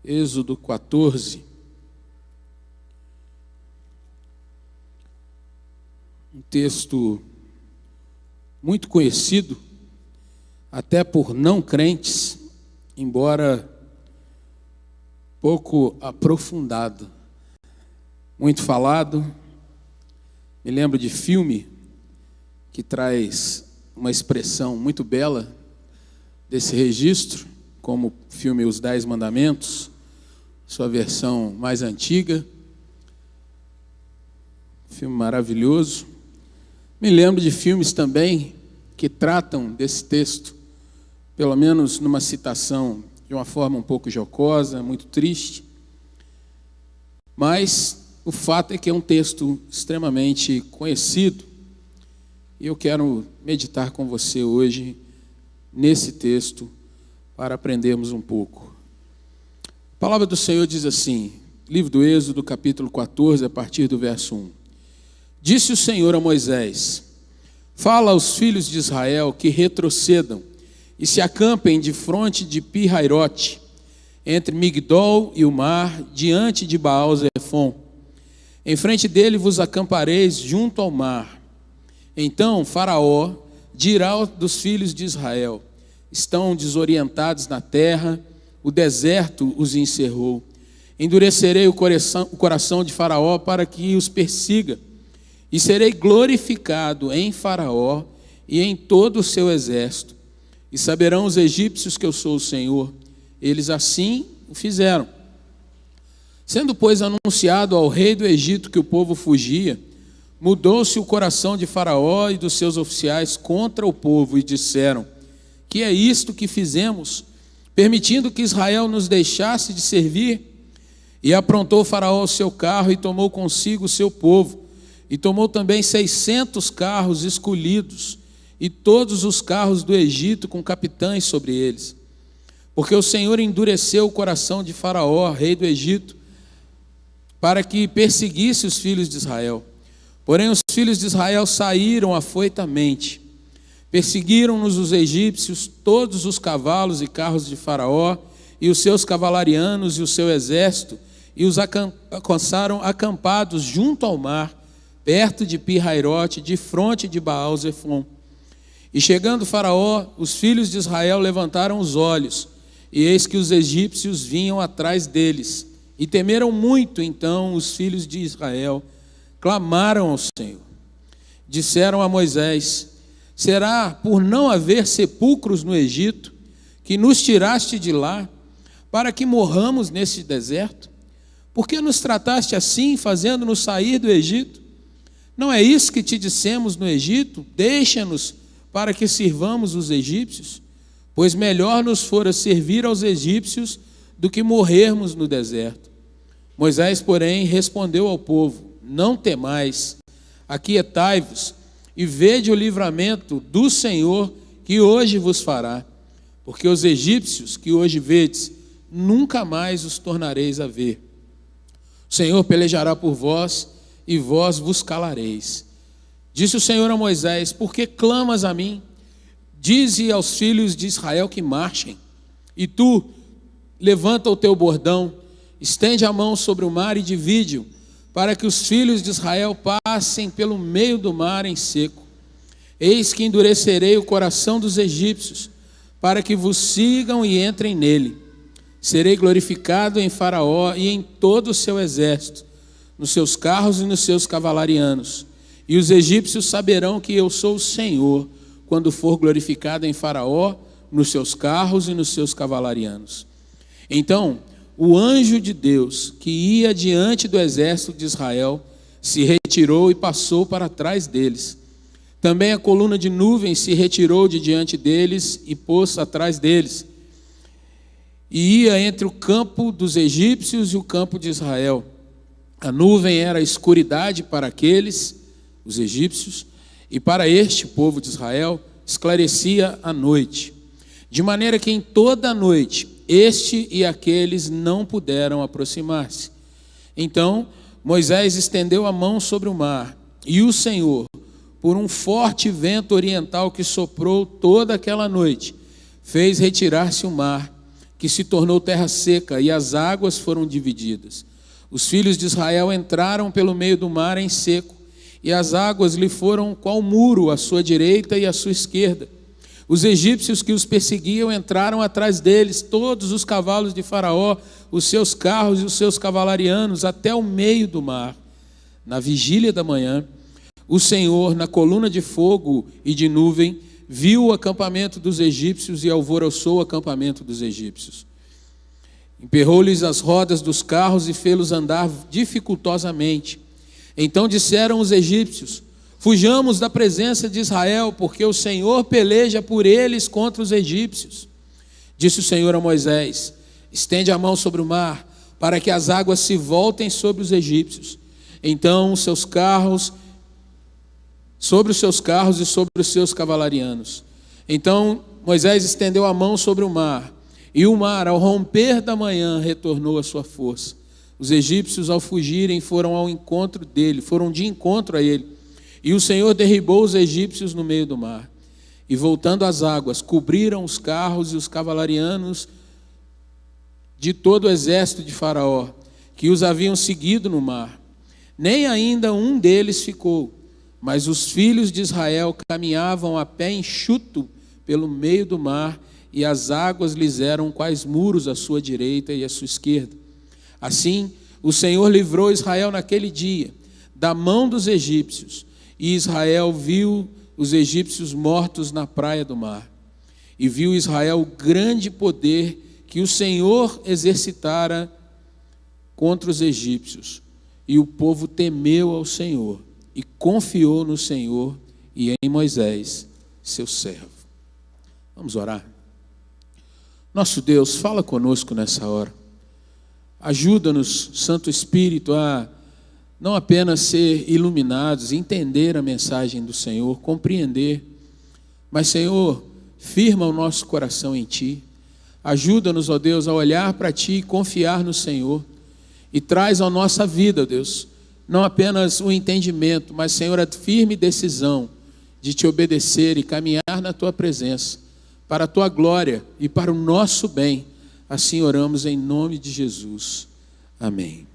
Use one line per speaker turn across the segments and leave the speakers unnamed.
Êxodo 14. Um texto muito conhecido, até por não crentes, embora pouco aprofundado. Muito falado. Me lembro de filme que traz uma expressão muito bela desse registro, como o filme Os 10 Mandamentos, sua versão mais antiga. Filme maravilhoso. Me lembro de filmes também que tratam desse texto, pelo menos numa citação de uma forma um pouco jocosa, muito triste. Mas o fato é que é um texto extremamente conhecido. E eu quero meditar com você hoje nesse texto para aprendermos um pouco. A palavra do Senhor diz assim, livro do Êxodo, capítulo 14, a partir do verso 1. Disse o Senhor a Moisés: fala aos filhos de Israel que retrocedam e se acampem defronte de Pi-Hairote, entre Migdol e o mar, diante de Baal-Zefon. Em frente dele vos acampareis junto ao mar. Então Faraó dirá dos filhos de Israel: estão desorientados na terra, o deserto os encerrou. Endurecerei o coração de Faraó para que os persiga, e serei glorificado em Faraó e em todo o seu exército. E saberão os egípcios que eu sou o Senhor. Eles assim o fizeram. Sendo, pois, anunciado ao rei do Egito que o povo fugia, mudou-se o coração de Faraó e dos seus oficiais contra o povo, e disseram: que é isto que fizemos, permitindo que Israel nos deixasse de servir? E aprontou Faraó o seu carro e tomou consigo o seu povo, e tomou também 600 carros escolhidos, e todos os carros do Egito com capitães sobre eles. Porque o Senhor endureceu o coração de Faraó, rei do Egito, para que perseguisse os filhos de Israel. Porém os filhos de Israel saíram afoitamente. Perseguiram-nos os egípcios, todos os cavalos e carros de Faraó, e os seus cavalarianos e o seu exército, e os alcançaram acampados junto ao mar, perto de Pi-Hairote, de fronte de Baal-Zefon. E chegando Faraó, os filhos de Israel levantaram os olhos, e eis que os egípcios vinham atrás deles. E temeram muito, então, os filhos de Israel, clamaram ao Senhor. Disseram a Moisés: será por não haver sepulcros no Egito, que nos tiraste de lá, para que morramos nesse deserto? Por que nos trataste assim, fazendo-nos sair do Egito? Não é isso que te dissemos no Egito? Deixa-nos para que sirvamos os egípcios? Pois melhor nos fora servir aos egípcios do que morrermos no deserto. Moisés, porém, respondeu ao povo: não temais, aquietai-vos, e vede o livramento do Senhor que hoje vos fará. Porque os egípcios que hoje vedes, nunca mais os tornareis a ver. O Senhor pelejará por vós, e vós vos calareis. Disse o Senhor a Moisés: por que clamas a mim? Dize aos filhos de Israel que marchem. E tu, levanta o teu bordão, estende a mão sobre o mar e divide-o, para que os filhos de Israel passem pelo meio do mar em seco. Eis que endurecerei o coração dos egípcios, para que vos sigam e entrem nele. Serei glorificado em Faraó e em todo o seu exército, nos seus carros e nos seus cavalarianos. E os egípcios saberão que eu sou o Senhor, quando for glorificado em Faraó, nos seus carros e nos seus cavalarianos. Então o anjo de Deus, que ia diante do exército de Israel, se retirou e passou para trás deles. Também a coluna de nuvem se retirou de diante deles e pôs atrás deles. E ia entre o campo dos egípcios e o campo de Israel. A nuvem era a escuridade para aqueles, os egípcios, e para este povo de Israel esclarecia a noite. De maneira que em toda a noite este e aqueles não puderam aproximar-se. Então Moisés estendeu a mão sobre o mar, e o Senhor, por um forte vento oriental que soprou toda aquela noite, fez retirar-se o mar, que se tornou terra seca, e as águas foram divididas. Os filhos de Israel entraram pelo meio do mar em seco, e as águas lhe foram qual muro à sua direita e à sua esquerda. Os egípcios que os perseguiam entraram atrás deles, todos os cavalos de Faraó, os seus carros e os seus cavalarianos, até o meio do mar. Na vigília da manhã, o Senhor, na coluna de fogo e de nuvem, viu o acampamento dos egípcios e alvoroçou o acampamento dos egípcios. Emperrou-lhes as rodas dos carros e fê-los andar dificultosamente. Então disseram os egípcios: fujamos da presença de Israel, porque o Senhor peleja por eles contra os egípcios. Disse o Senhor a Moisés: estende a mão sobre o mar, para que as águas se voltem sobre os egípcios. Então sobre os seus carros e sobre os seus cavalarianos. Então Moisés estendeu a mão sobre o mar, e o mar, ao romper da manhã, retornou à sua força. Os egípcios, ao fugirem, foram de encontro a ele. E o Senhor derribou os egípcios no meio do mar. E voltando às águas, cobriram os carros e os cavalarianos de todo o exército de Faraó, que os haviam seguido no mar. Nem ainda um deles ficou, mas os filhos de Israel caminhavam a pé enxuto pelo meio do mar, e as águas lhes eram quais muros à sua direita e à sua esquerda. Assim, o Senhor livrou Israel naquele dia da mão dos egípcios, e Israel viu os egípcios mortos na praia do mar. E viu Israel o grande poder que o Senhor exercitara contra os egípcios. E o povo temeu ao Senhor e confiou no Senhor e em Moisés, seu servo. Vamos orar. Nosso Deus, fala conosco nessa hora. Ajuda-nos, Santo Espírito, a não apenas ser iluminados, entender a mensagem do Senhor, compreender, mas, Senhor, firma o nosso coração em Ti. Ajuda-nos, ó Deus, a olhar para Ti e confiar no Senhor. E traz à nossa vida, ó Deus, não apenas o entendimento, mas, Senhor, a firme decisão de Te obedecer e caminhar na Tua presença, para a Tua glória e para o nosso bem. Assim oramos em nome de Jesus. Amém.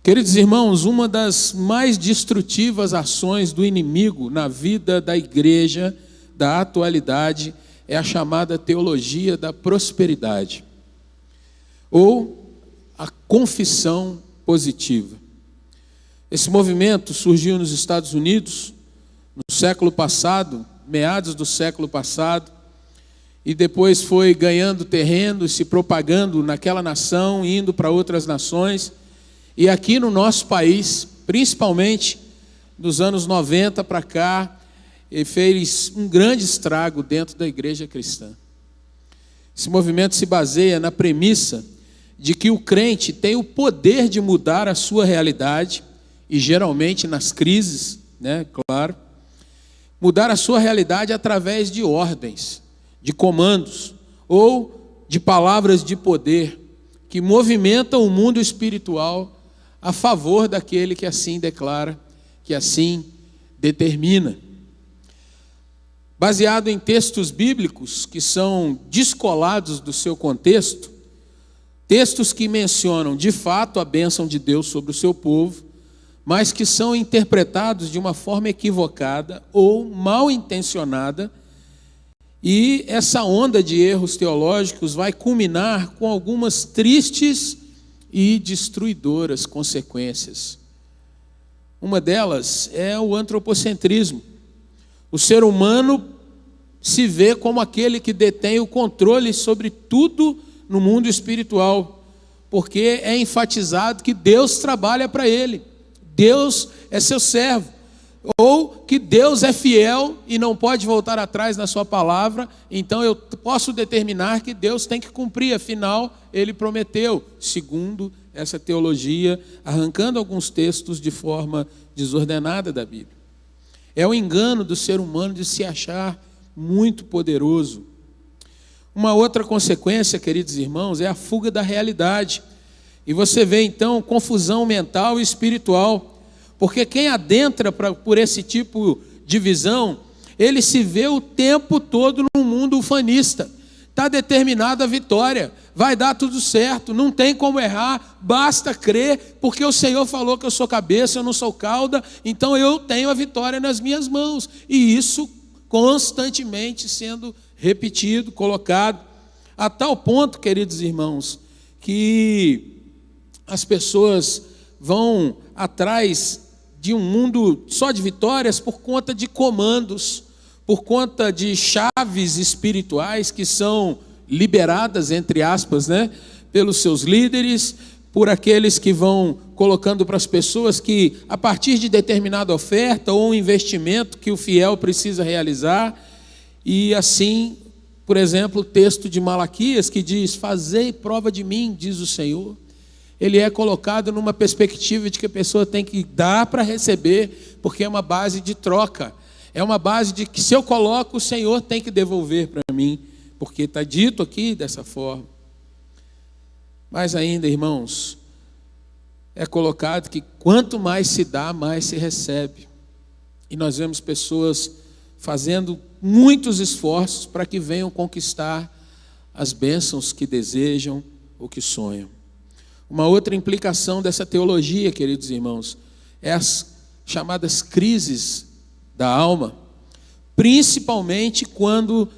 Queridos irmãos, uma das mais destrutivas ações do inimigo na vida da igreja da atualidade é a chamada teologia da prosperidade, ou a confissão positiva. Esse movimento surgiu nos Estados Unidos no século passado, meados do século passado, e depois foi ganhando terreno, se propagando naquela nação, indo para outras nações. E aqui no nosso país, principalmente dos anos 90 para cá, ele fez um grande estrago dentro da igreja cristã. Esse movimento se baseia na premissa de que o crente tem o poder de mudar a sua realidade, e geralmente nas crises, claro, mudar a sua realidade através de ordens, de comandos, ou de palavras de poder, que movimentam o mundo espiritual a favor daquele que assim declara, que assim determina. Baseado em textos bíblicos que são descolados do seu contexto, textos que mencionam de fato a bênção de Deus sobre o seu povo, mas que são interpretados de uma forma equivocada ou mal intencionada, e essa onda de erros teológicos vai culminar com algumas tristes e destruidoras consequências. Uma delas é o antropocentrismo. O ser humano se vê como aquele que detém o controle sobre tudo no mundo espiritual, porque é enfatizado que Deus trabalha para ele, Deus é seu servo, ou que Deus é fiel e não pode voltar atrás na sua palavra, então eu posso determinar que Deus tem que cumprir, afinal Ele prometeu, segundo essa teologia, arrancando alguns textos de forma desordenada da Bíblia. É o engano do ser humano de se achar muito poderoso. Uma outra consequência, queridos irmãos, é a fuga da realidade. E você vê então confusão mental e espiritual, porque quem adentra por esse tipo de visão, ele se vê o tempo todo num mundo ufanista. está determinada a vitória, vai dar tudo certo, não tem como errar, basta crer, porque o Senhor falou que eu sou cabeça, eu não sou cauda, então eu tenho a vitória nas minhas mãos, e isso constantemente sendo repetido, colocado, a tal ponto, queridos irmãos, que as pessoas vão atrás de um mundo só de vitórias por conta de comandos, por conta de chaves espirituais que são liberadas, entre aspas, né, pelos seus líderes, por aqueles que vão colocando para as pessoas que, a partir de determinada oferta ou um investimento que o fiel precisa realizar, e assim, por exemplo, o texto de Malaquias que diz: fazei prova de mim, diz o Senhor. Ele é colocado numa perspectiva de que a pessoa tem que dar para receber, porque é uma base de troca. É uma base de que se eu coloco, o Senhor tem que devolver para mim, porque está dito aqui dessa forma. Mas ainda, irmãos, é colocado que quanto mais se dá, mais se recebe. E nós vemos pessoas fazendo muitos esforços para que venham conquistar as bênçãos que desejam ou que sonham. Uma outra implicação dessa teologia, queridos irmãos, é as chamadas crises da alma, principalmente quando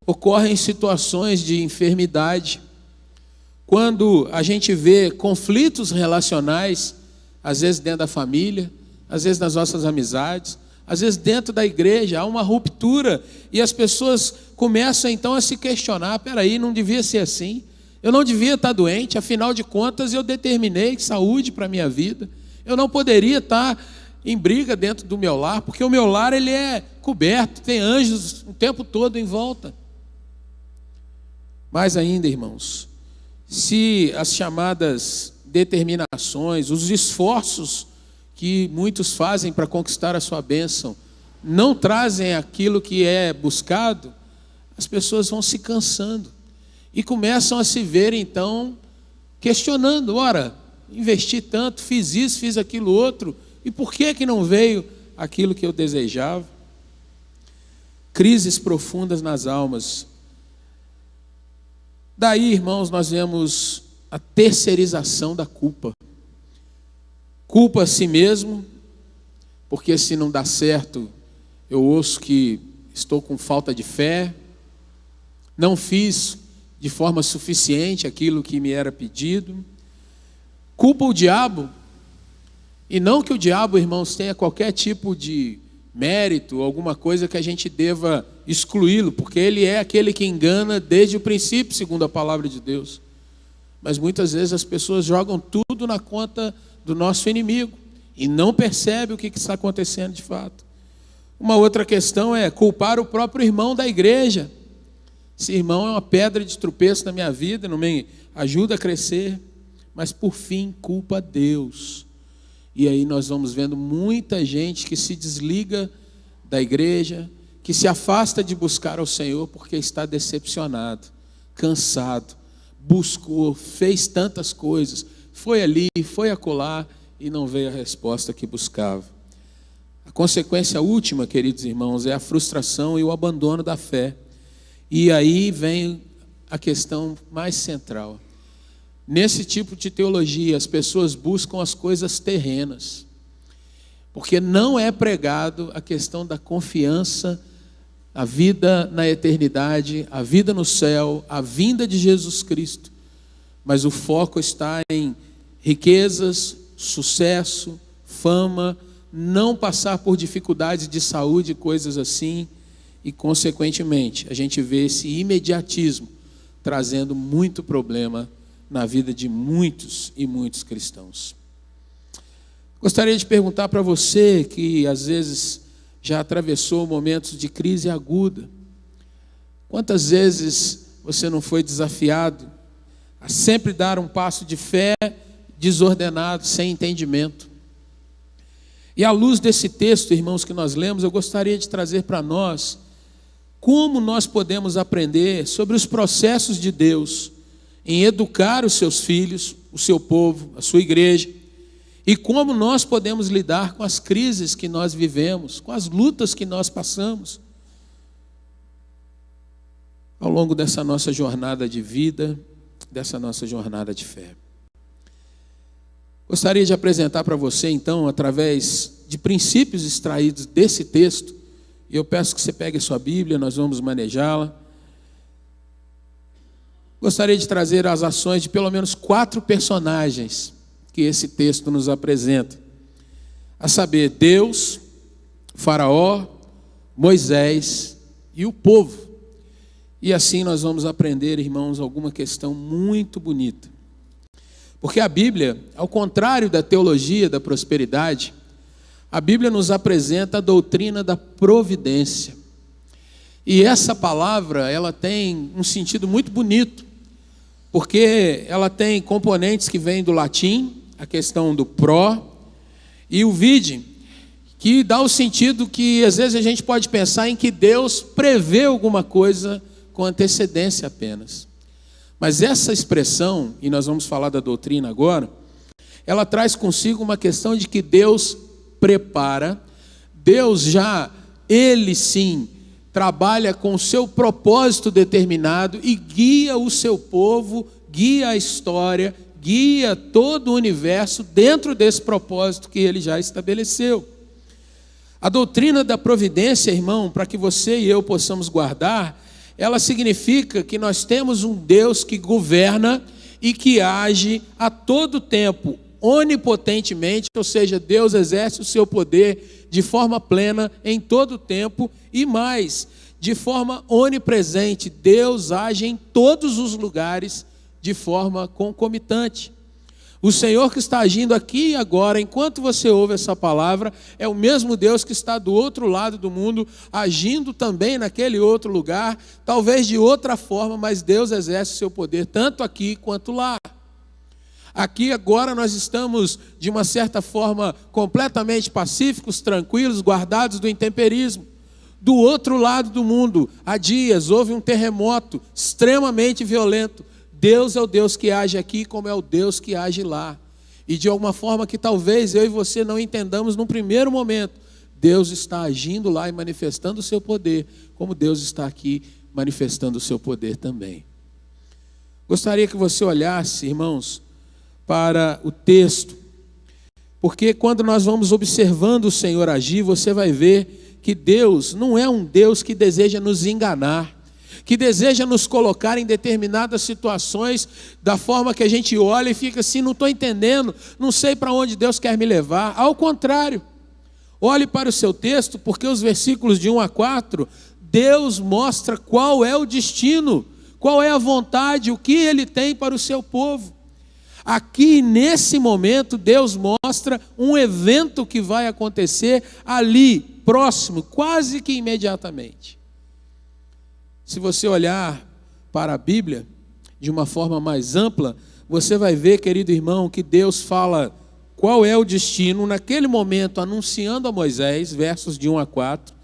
ocorrem situações de enfermidade, quando a gente vê conflitos relacionais, às vezes dentro da família, às vezes nas nossas amizades, às vezes dentro da igreja, há uma ruptura e as pessoas começam então a se questionar: peraí, não devia ser assim, eu não devia estar doente, afinal de contas eu determinei saúde para a minha vida, eu não poderia estar em briga dentro do meu lar, porque o meu lar ele é coberto, tem anjos o tempo todo em volta. Mais ainda, irmãos, se as chamadas determinações, os esforços que muitos fazem para conquistar a sua bênção, não trazem aquilo que é buscado, as pessoas vão se cansando e começam a se ver então questionando: ora, investi tanto, fiz isso, fiz aquilo outro, e por que não veio aquilo que eu desejava? Crises profundas nas almas. Daí, irmãos, nós vemos a terceirização da culpa. Culpa a si mesmo, porque se não dá certo, eu ouço que estou com falta de fé, não fiz de forma suficiente aquilo que me era pedido. Culpa o diabo. E não que o diabo, irmãos, tenha qualquer tipo de mérito, alguma coisa que a gente deva excluí-lo, porque ele é aquele que engana desde o princípio, segundo a palavra de Deus. Mas muitas vezes as pessoas jogam tudo na conta do nosso inimigo e não percebem o que está acontecendo de fato. Uma outra questão é culpar o próprio irmão da igreja. Esse irmão é uma pedra de tropeço na minha vida, não me ajuda a crescer, mas por fim culpa a Deus. E aí nós vamos vendo muita gente que se desliga da igreja, que se afasta de buscar ao Senhor porque está decepcionado, cansado, buscou, fez tantas coisas, foi ali, foi acolá e não veio a resposta que buscava. A consequência última, queridos irmãos, é a frustração e o abandono da fé. E aí vem a questão mais central. Nesse tipo de teologia, as pessoas buscam as coisas terrenas, porque não é pregado a questão da confiança, a vida na eternidade, a vida no céu, a vinda de Jesus Cristo, mas o foco está em riquezas, sucesso, fama, não passar por dificuldades de saúde, coisas assim, e consequentemente a gente vê esse imediatismo trazendo muito problema na vida de muitos e muitos cristãos. Gostaria de perguntar para você que às vezes já atravessou momentos de crise aguda. Quantas vezes você não foi desafiado a sempre dar um passo de fé desordenado, sem entendimento? E à luz desse texto, irmãos, que nós lemos, eu gostaria de trazer para nós como nós podemos aprender sobre os processos de Deus em educar os seus filhos, o seu povo, a sua igreja, e como nós podemos lidar com as crises que nós vivemos, com as lutas que nós passamos. ao longo dessa nossa jornada de vida, dessa nossa jornada de fé. Gostaria de apresentar para você, então, através de princípios extraídos desse texto, e eu peço que você pegue a sua Bíblia, nós vamos manejá-la. Gostaria de trazer as ações de pelo menos 4 personagens que esse texto nos apresenta. A saber, Deus, Faraó, Moisés e o povo. E assim nós vamos aprender, irmãos, alguma questão muito bonita. Porque a Bíblia, ao contrário da teologia da prosperidade, a Bíblia nos apresenta a doutrina da providência. E essa palavra, ela tem um sentido muito bonito, porque ela tem componentes que vêm do latim, a questão do pro, e o vide, que dá o sentido que às vezes a gente pode pensar em que Deus prevê alguma coisa com antecedência apenas. Mas essa expressão, e nós vamos falar da doutrina agora, ela traz consigo uma questão de que Deus prepara, Deus já, Ele sim, trabalha com o seu propósito determinado e guia o seu povo, guia a história, guia todo o universo dentro desse propósito que Ele já estabeleceu. A doutrina da providência, irmão, para que você e eu possamos guardar, ela significa que nós temos um Deus que governa e que age a todo tempo, onipotentemente, ou seja, Deus exerce o seu poder de forma plena em todo tempo e mais, de forma onipresente. Deus age em todos os lugares de forma concomitante. O Senhor que está agindo aqui e agora, enquanto você ouve essa palavra, é o mesmo Deus que está do outro lado do mundo, agindo também naquele outro lugar, talvez de outra forma, mas Deus exerce o seu poder tanto aqui quanto lá. Aqui agora nós estamos, de uma certa forma, completamente pacíficos, tranquilos, guardados do intemperismo. Do outro lado do mundo, há dias, houve um terremoto extremamente violento. Deus é o Deus que age aqui, como é o Deus que age lá. E de alguma forma que talvez eu e você não entendamos num primeiro momento, Deus está agindo lá e manifestando o seu poder, como Deus está aqui manifestando o seu poder também. Gostaria que você olhasse, irmãos, para o texto, porque quando nós vamos observando o Senhor agir, você vai ver que Deus não é um Deus que deseja nos enganar, que deseja nos colocar em determinadas situações da forma que a gente olha e fica assim, não estou entendendo, não sei para onde Deus quer me levar. Ao contrário, olhe para o seu texto, porque os versículos de 1 a 4, Deus mostra qual é o destino, qual é a vontade, o que Ele tem para o seu povo. Aqui, nesse momento, Deus mostra um evento que vai acontecer ali, próximo, quase que imediatamente. Se você olhar para a Bíblia de uma forma mais ampla, você vai ver, querido irmão, que Deus fala qual é o destino naquele momento, anunciando a Moisés, versos de 1 a 4,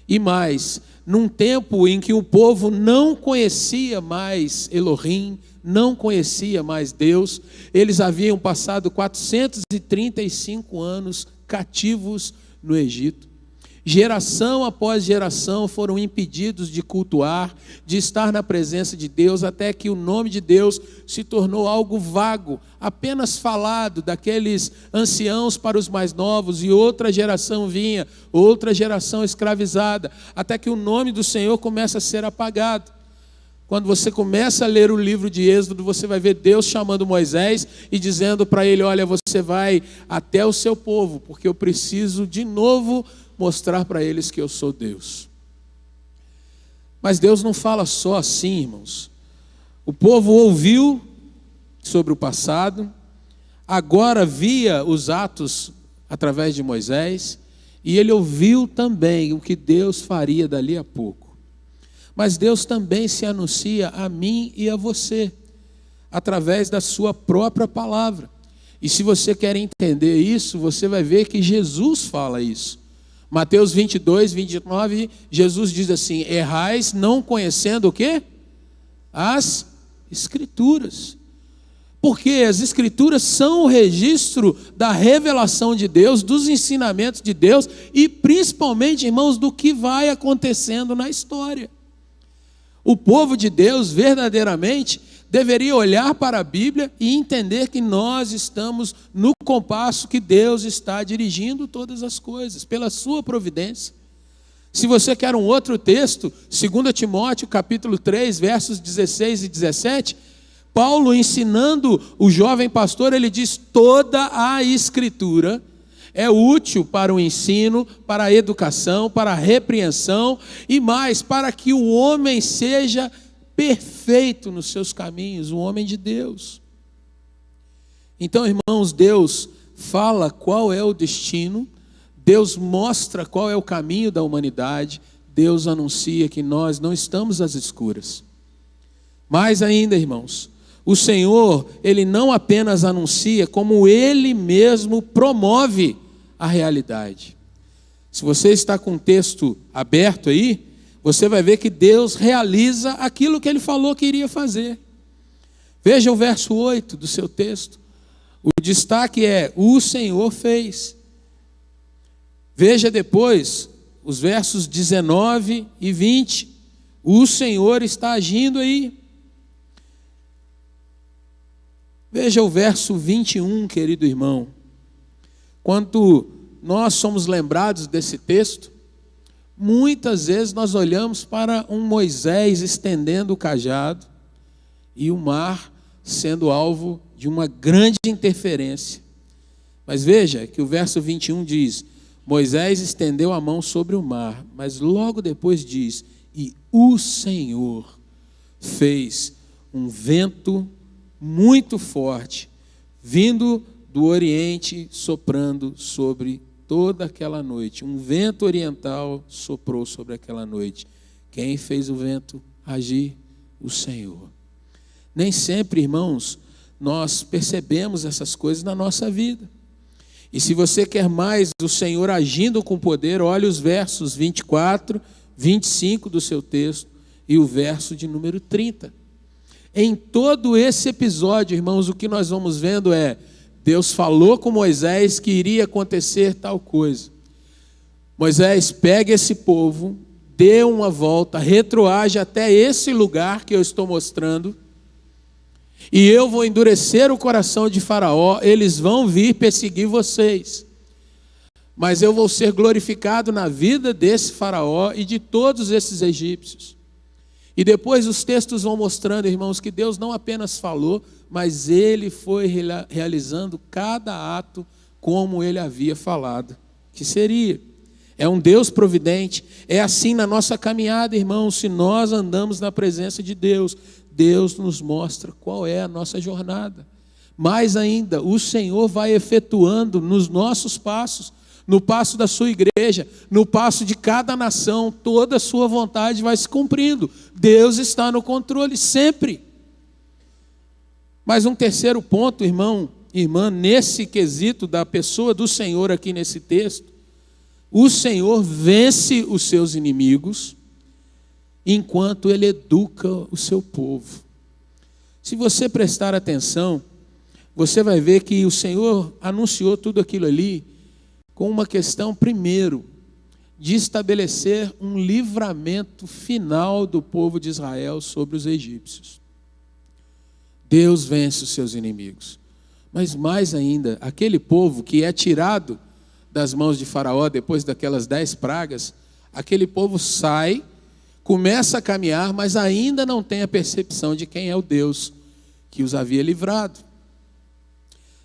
e mais, num tempo em que o povo não conhecia mais Elohim, não conhecia mais Deus, eles haviam passado 435 anos cativos no Egito. Geração após geração foram impedidos de cultuar, de estar na presença de Deus, até que o nome de Deus se tornou algo vago, apenas falado daqueles anciãos para os mais novos, e outra geração vinha, outra geração escravizada, até que o nome do Senhor começa a ser apagado. Quando você começa a ler o livro de Êxodo, você vai ver Deus chamando Moisés e dizendo para ele, olha, você vai até o seu povo, porque eu preciso de novo mostrar para eles que eu sou Deus. Mas Deus não fala só assim, irmãos. O povo ouviu sobre o passado, agora via os atos através de Moisés, e ele ouviu também o que Deus faria dali a pouco. Mas Deus também se anuncia a mim e a você, através da sua própria palavra. E se você quer entender isso, você vai ver que Jesus fala isso. Mateus 22, 29, Jesus diz assim, errais não conhecendo o quê? As Escrituras. Porque as Escrituras são o registro da revelação de Deus, dos ensinamentos de Deus e principalmente, irmãos, do que vai acontecendo na história. O povo de Deus verdadeiramente deveria olhar para a Bíblia e entender que nós estamos no compasso que Deus está dirigindo todas as coisas, pela sua providência. Se você quer um outro texto, 2 Timóteo capítulo 3, versos 16 e 17, Paulo ensinando o jovem pastor, ele diz: toda a Escritura é útil para o ensino, para a educação, para a repreensão e mais, para que o homem seja perfeito nos seus caminhos, o homem de Deus. Então, irmãos, Deus fala qual é o destino, Deus mostra qual é o caminho da humanidade, Deus anuncia que nós não estamos às escuras. Mais ainda, irmãos, o Senhor, Ele não apenas anuncia, como Ele mesmo promove a realidade. Se você está com o texto aberto aí, você vai ver que Deus realiza aquilo que Ele falou que iria fazer. Veja o verso 8 do seu texto. O destaque é: o Senhor fez. Veja depois os versos 19 e 20. O Senhor está agindo aí. Veja o verso 21, querido irmão. Quando nós somos lembrados desse texto, muitas vezes nós olhamos para um Moisés estendendo o cajado e o mar sendo alvo de uma grande interferência. Mas veja que o verso 21 diz: Moisés estendeu a mão sobre o mar, mas logo depois diz: e o Senhor fez um vento muito forte, vindo do Oriente, soprando sobre toda aquela noite. Um vento oriental soprou sobre aquela noite. Quem fez o vento agir? O Senhor. Nem sempre, irmãos, nós percebemos essas coisas na nossa vida. E se você quer mais o Senhor agindo com poder, olhe os versos 24, 25 do seu texto e o verso de número 30. Em todo esse episódio, irmãos, o que nós vamos vendo é: Deus falou com Moisés que iria acontecer tal coisa. Moisés pega esse povo, dê uma volta, retroage até esse lugar que eu estou mostrando, e eu vou endurecer o coração de Faraó, eles vão vir perseguir vocês. Mas eu vou ser glorificado na vida desse Faraó e de todos esses egípcios. E depois os textos vão mostrando, irmãos, que Deus não apenas falou, mas Ele foi realizando cada ato como Ele havia falado que seria. É um Deus providente. É assim na nossa caminhada, irmãos. Se nós andamos na presença de Deus, Deus nos mostra qual é a nossa jornada. Mais ainda, o Senhor vai efetuando nos nossos passos, no passo da sua igreja, no passo de cada nação, toda a sua vontade vai se cumprindo. Deus está no controle sempre. Mas um terceiro ponto, irmão, irmã, nesse quesito da pessoa do Senhor aqui nesse texto, o Senhor vence os seus inimigos enquanto Ele educa o seu povo. Se você prestar atenção, você vai ver que o Senhor anunciou tudo aquilo ali com uma questão, primeiro, de estabelecer um livramento final do povo de Israel sobre os egípcios. Deus vence os seus inimigos. Mas mais ainda, aquele povo que é tirado das mãos de Faraó depois daquelas 10 pragas, aquele povo sai, começa a caminhar, mas ainda não tem a percepção de quem é o Deus que os havia livrado.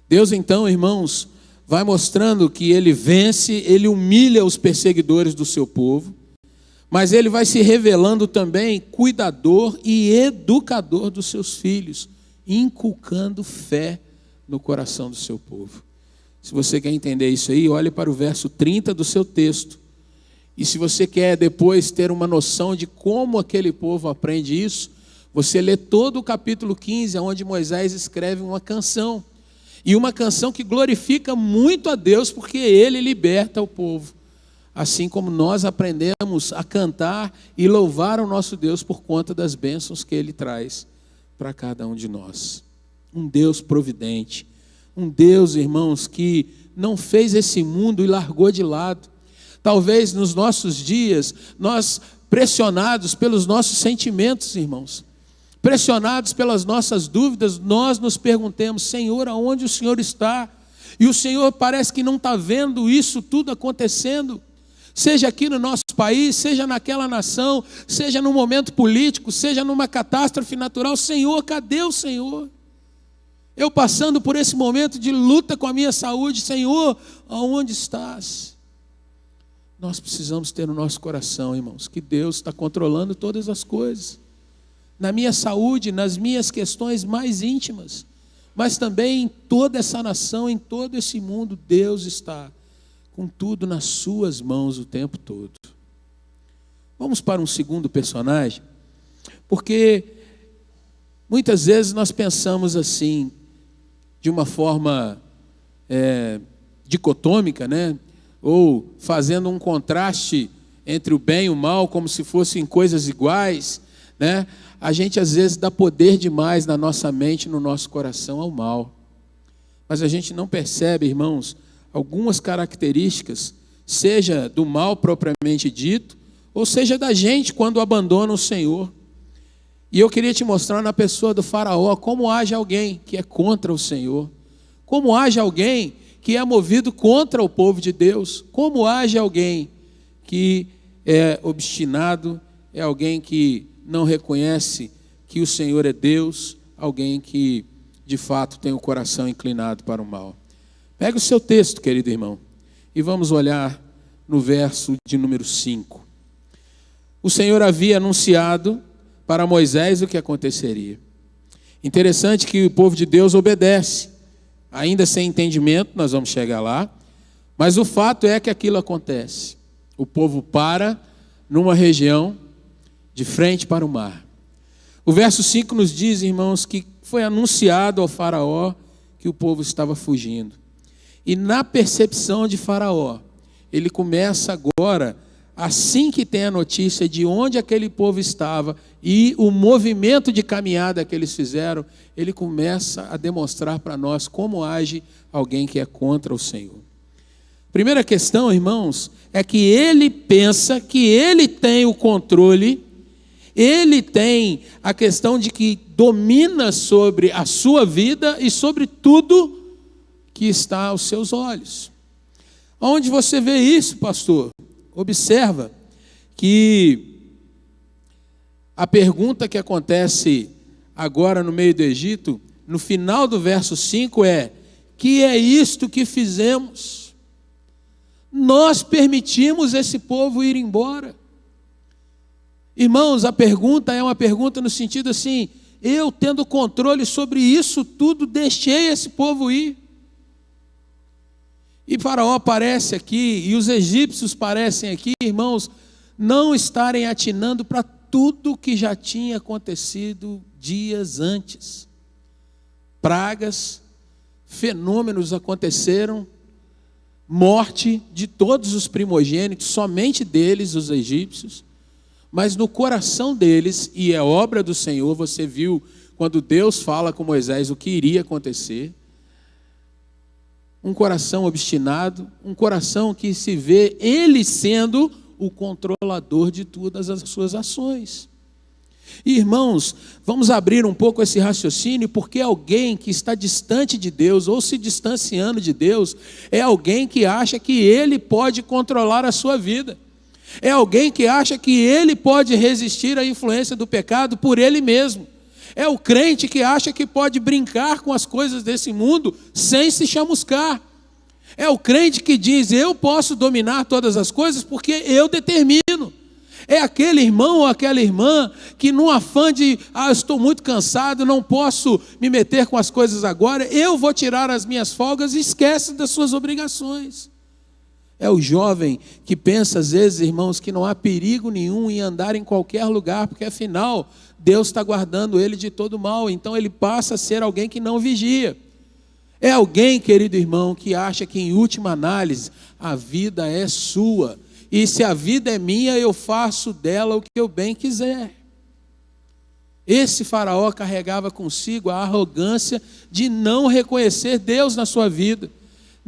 Deus então, irmãos, vai mostrando que Ele vence, Ele humilha os perseguidores do seu povo, mas Ele vai se revelando também cuidador e educador dos seus filhos, inculcando fé no coração do seu povo. Se você quer entender isso aí, olhe para o verso 30 do seu texto. E se você quer depois ter uma noção de como aquele povo aprende isso, você lê todo o capítulo 15, onde Moisés escreve uma canção. E uma canção que glorifica muito a Deus, porque Ele liberta o povo. Assim como nós aprendemos a cantar e louvar o nosso Deus por conta das bênçãos que Ele traz para cada um de nós. Um Deus providente. Um Deus, irmãos, que não fez esse mundo e largou de lado. Talvez nos nossos dias nós pressionados pelos nossos sentimentos, irmãos, pressionados pelas nossas dúvidas, nós nos perguntemos: Senhor, aonde o Senhor está? E o Senhor parece que não está vendo isso tudo acontecendo, seja aqui no nosso país, seja naquela nação, seja no momento político, seja numa catástrofe natural. Senhor, cadê o Senhor? Eu passando por esse momento de luta com a minha saúde, Senhor, aonde estás? Nós precisamos ter no nosso coração, irmãos, que Deus está controlando todas as coisas. Na minha saúde, nas minhas questões mais íntimas, mas também em toda essa nação, em todo esse mundo, Deus está com tudo nas suas mãos o tempo todo. Vamos para um segundo personagem, porque muitas vezes nós pensamos assim, de uma forma dicotômica, né? Ou fazendo um contraste entre o bem e o mal, como se fossem coisas iguais, né? A gente às vezes dá poder demais na nossa mente, no nosso coração ao mal. Mas a gente não percebe, irmãos, algumas características, seja do mal propriamente dito, ou seja da gente quando abandona o Senhor. E eu queria te mostrar na pessoa do Faraó como age alguém que é contra o Senhor, como age alguém que é movido contra o povo de Deus, como age alguém que é obstinado, é alguém que não reconhece que o Senhor é Deus, alguém que de fato tem o coração inclinado para o mal. Pega o seu texto, querido irmão, e vamos olhar no verso de número 5. O Senhor havia anunciado para Moisés o que aconteceria. Interessante que o povo de Deus obedece, ainda sem entendimento, nós vamos chegar lá, mas o fato é que aquilo acontece. O povo para numa região de frente para o mar. O verso 5 nos diz, irmãos, que foi anunciado ao Faraó que o povo estava fugindo. E na percepção de Faraó, ele começa agora, assim que tem a notícia de onde aquele povo estava e o movimento de caminhada que eles fizeram, ele começa a demonstrar para nós como age alguém que é contra o Senhor. Primeira questão, irmãos, é que ele pensa que ele tem o controle, ele tem a questão de que domina sobre a sua vida e sobre tudo que está aos seus olhos. Onde você vê isso, pastor? Observa que a pergunta que acontece agora no meio do Egito, no final do verso 5 é: que é isto que fizemos? Nós permitimos esse povo ir embora. Irmãos, a pergunta é uma pergunta no sentido assim: eu tendo controle sobre isso tudo, deixei esse povo ir. E Faraó aparece aqui, e os egípcios parecem aqui, irmãos, não estarem atinando para tudo que já tinha acontecido dias antes. Pragas, fenômenos aconteceram, morte de todos os primogênitos, somente deles, os egípcios, mas no coração deles, e é obra do Senhor, você viu quando Deus fala com Moisés o que iria acontecer, um coração obstinado, um coração que se vê ele sendo o controlador de todas as suas ações. E, irmãos, vamos abrir um pouco esse raciocínio, porque alguém que está distante de Deus, ou se distanciando de Deus, é alguém que acha que ele pode controlar a sua vida. É alguém que acha que ele pode resistir à influência do pecado por ele mesmo. É o crente que acha que pode brincar com as coisas desse mundo sem se chamuscar. É o crente que diz: eu posso dominar todas as coisas porque eu determino. É aquele irmão ou aquela irmã que num afã de: estou muito cansado, não posso me meter com as coisas agora, eu vou tirar as minhas folgas, e esquece das suas obrigações. É o jovem que pensa às vezes, irmãos, que não há perigo nenhum em andar em qualquer lugar, porque afinal Deus está guardando ele de todo mal, então ele passa a ser alguém que não vigia. É alguém, querido irmão, que acha que em última análise a vida é sua, e se a vida é minha, eu faço dela o que eu bem quiser. Esse Faraó carregava consigo a arrogância de não reconhecer Deus na sua vida,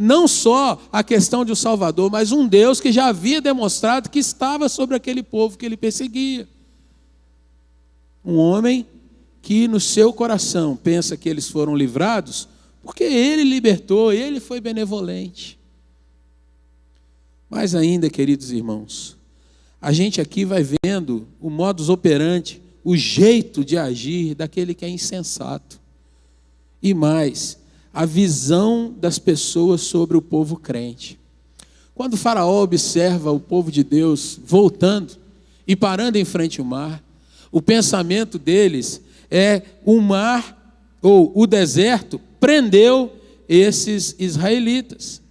não só a questão de um Salvador, mas um Deus que já havia demonstrado que estava sobre aquele povo que ele perseguia. Um homem que no seu coração pensa que eles foram livrados, porque ele libertou, ele foi benevolente. Mas ainda, queridos irmãos, a gente aqui vai vendo o modus operandi, o jeito de agir daquele que é insensato. E mais, a visão das pessoas sobre o povo crente. Quando o faraó observa o povo de Deus voltando e parando em frente ao mar, o pensamento deles é: o mar ou o deserto prendeu esses israelitas.